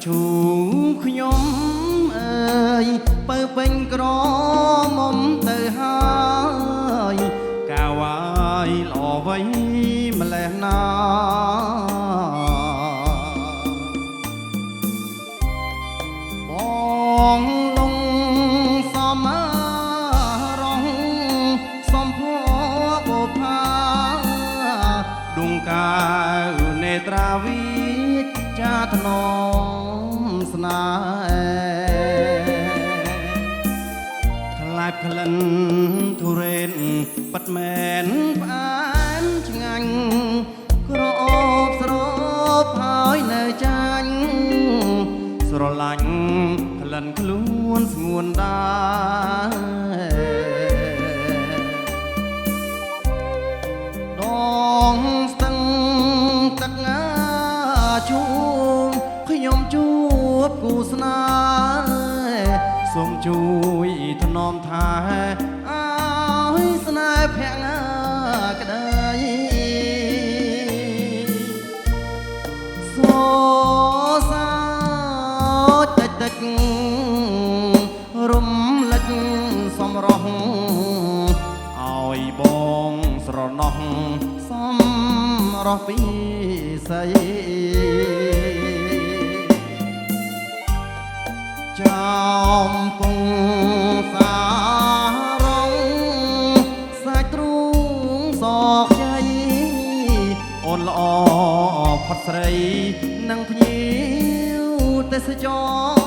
ជូខ្ញុំអើយបើពេញក្រមុំទៅហើយកាវ៉ាយល្អវៃម្លេះណាបងលងសមរងសំភពផាដួងកាវនេត្រាវិចាថ្នមស្នេហ៍ខ្លាបក្លិនទុរេនប៉ាត់មែនផ្អែមឆ្ងាញ់ក្រអូបស្រោបហើយនៅចាញ់ស្រឡាញ់ក្លិនខ្លួនស្ងួនដែរដងស្ទឹងទឹកជូនខ្ញុំជួបគូស្នេហ៍សូមជួយថ្នមថែឲ្យស្នេហ៍ភក្តិក្ដីសូសាតិចតិចរំលឹកសំរោះឲ្យបងស្រណោះសំរោះពីស័យចំពងសារងសាច់ទ្រូងសកជ័យអូនល្អផុតស្រីនឹងភ្ញៀវទេសចរ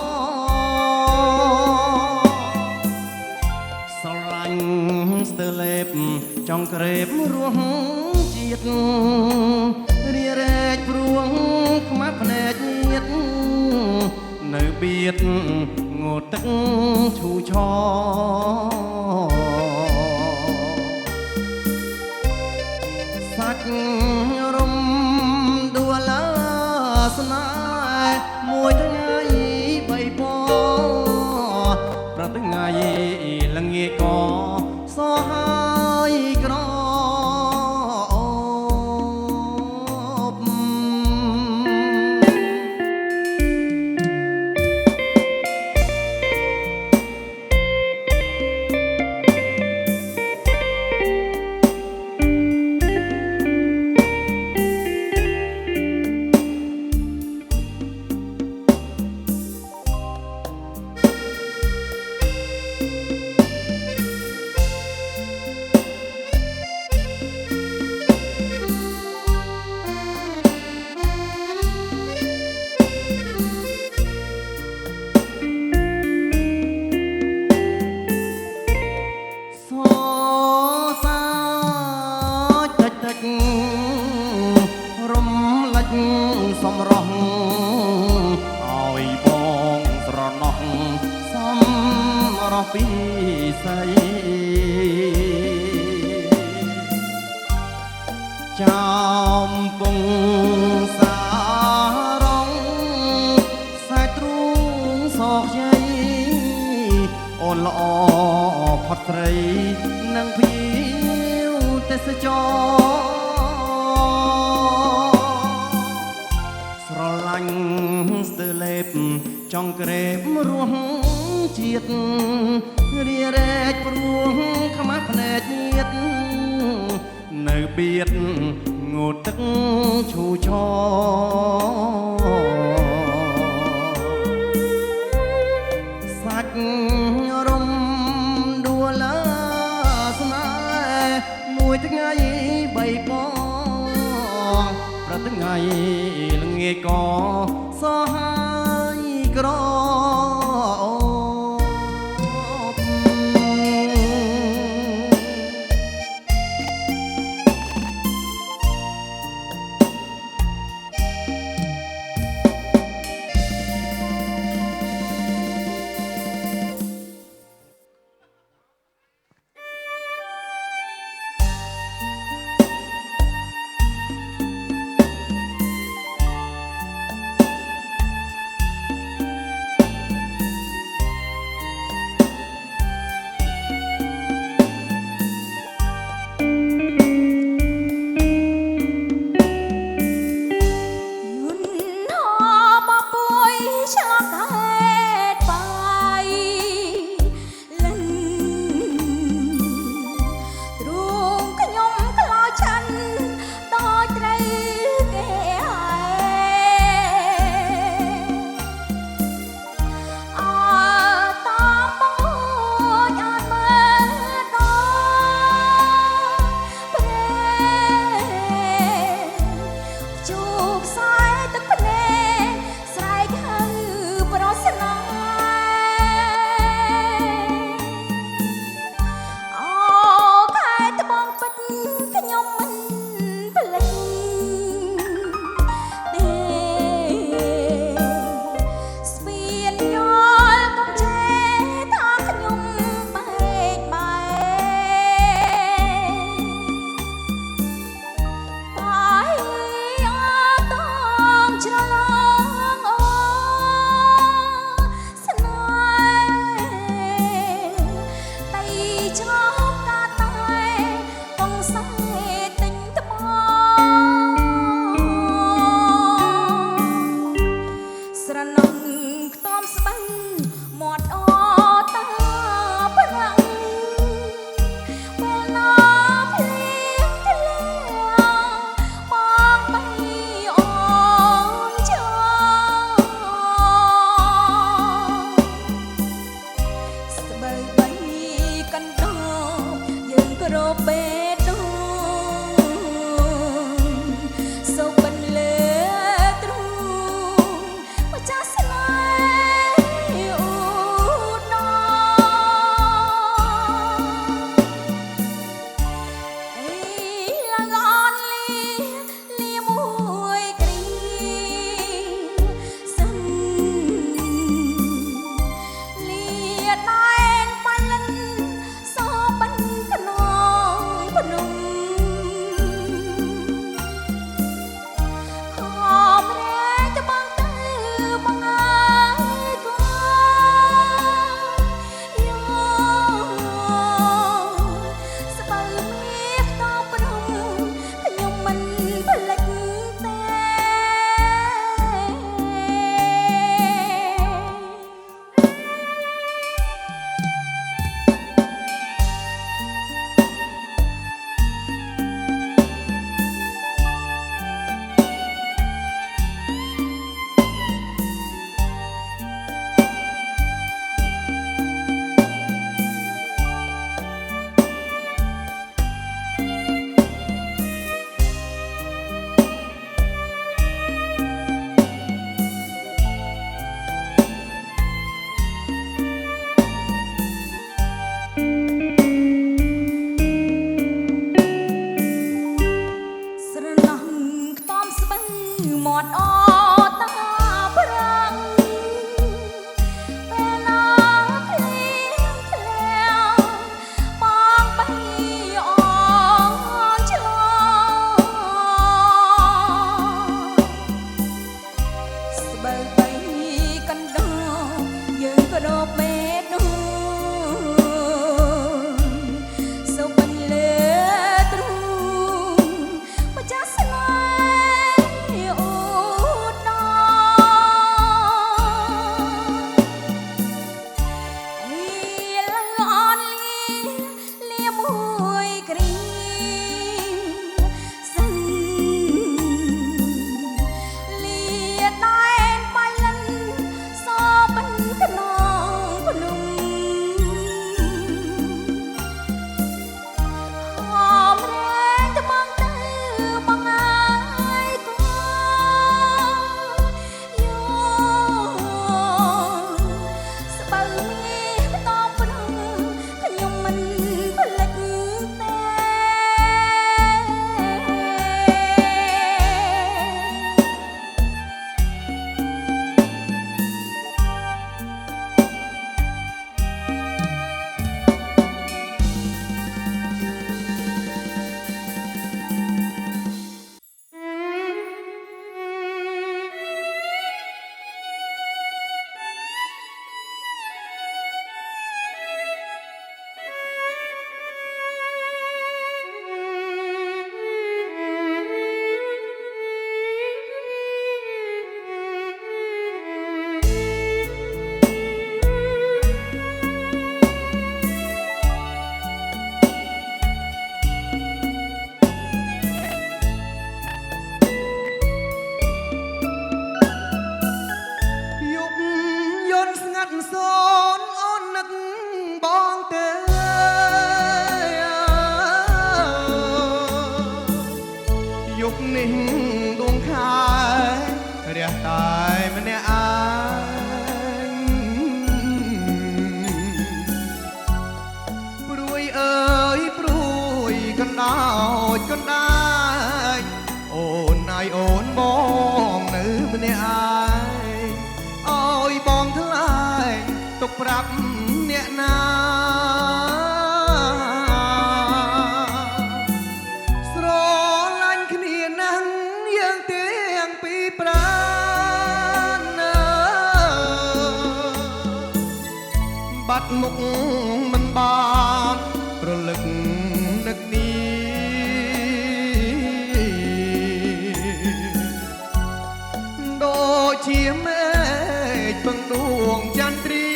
ស្រឡាញ់ស្ទើលេបចង់ក្រេបរស់ជាតិរារែកព្រួងខ្មាស់ភ្នែកញៀតនៅបៀតងូតទឹកឈូឆសាច់រំដួលស្នេហ៍មួយថ្ងៃបីពណ៌ប្រតិថ្ងៃល្ងាចក៏សោះហើយក្ររំលឹកសំរោះឲ្យបងស្រណោះសំរោះពីស័យចំពងសារងសាច់ទ្រូងសកជ័យអូនល្អផុតស្រីនឹងភ្ញៀវទេសចរស្រឡាញ់ស្ទើលេបចង់ក្រេបរស់ជាតិរារែកព្រួងខ្មាស់ភ្នែកញៀតនៅបៀតងូតទឹកឈូឆសាច់រំដួលស្នេហ៍មួយថ្ងៃបីពណ៌ប្រតិថ្ងៃល្ងាចក៏សោះហើយក្រ កណ្ដោចកណ្ ត់មុខមិនបានរលឹកនឹកនេះដូចជាមេឃពឹងដួងចន្ទ្រា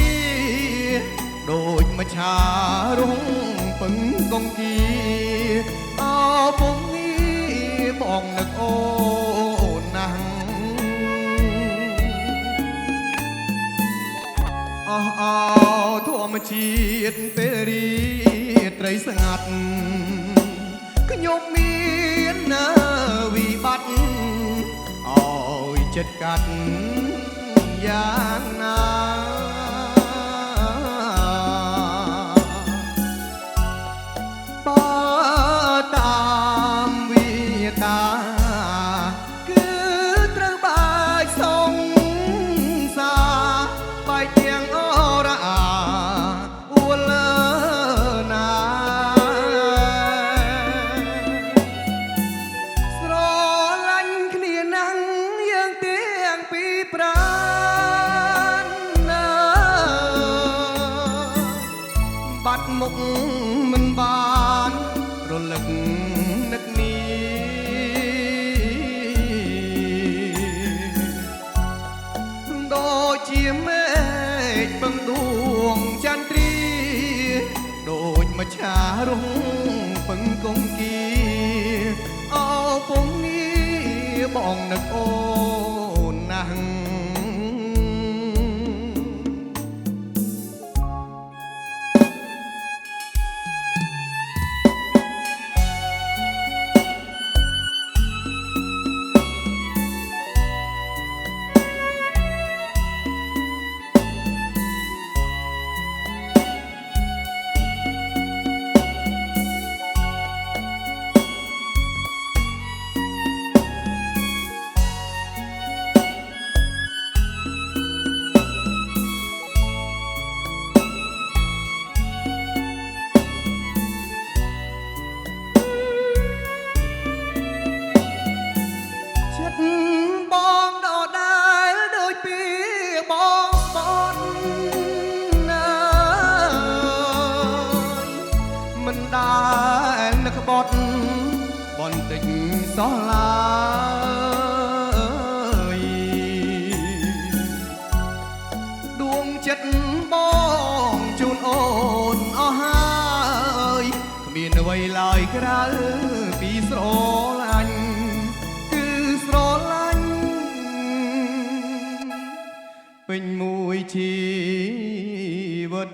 ដូចមច្ឆារុងពឹងកងគីអោពុំនេះបងនឹកអូនណាស់អោធម្មជាតិពេលរីត្រីស្ងាត់ខ្ញុំមាននៅវិបត្តិអោយចិត្តកាត់យ៉ាងណាបើតាមវិតាគឺត្រូវបាយសងសាបាយទាំងអរអាអួលណាស្រឡាញ់គ្នាណាស់យើងទាំងពីរប្រាណណាបាត់មុខមិនបានរលឹកនឹកនេះដូចជាមេឃពឹងដួងចន្ទ្រាដូចមច្ឆារុងពឹងកងគីអោពុំនេះបងនឹកអូនណាស់បងដដែលដូចពីបងស្បត់ណាមិនដែលនឹកបត់បន្តិចសោះឡើយដួងចិត្តបងជូនអូនអស់ហើយគ្មានអ្វីឡើយក្រៅពីស្រឡាញ់ស្រឡាញ់ពេញមួយជីវិត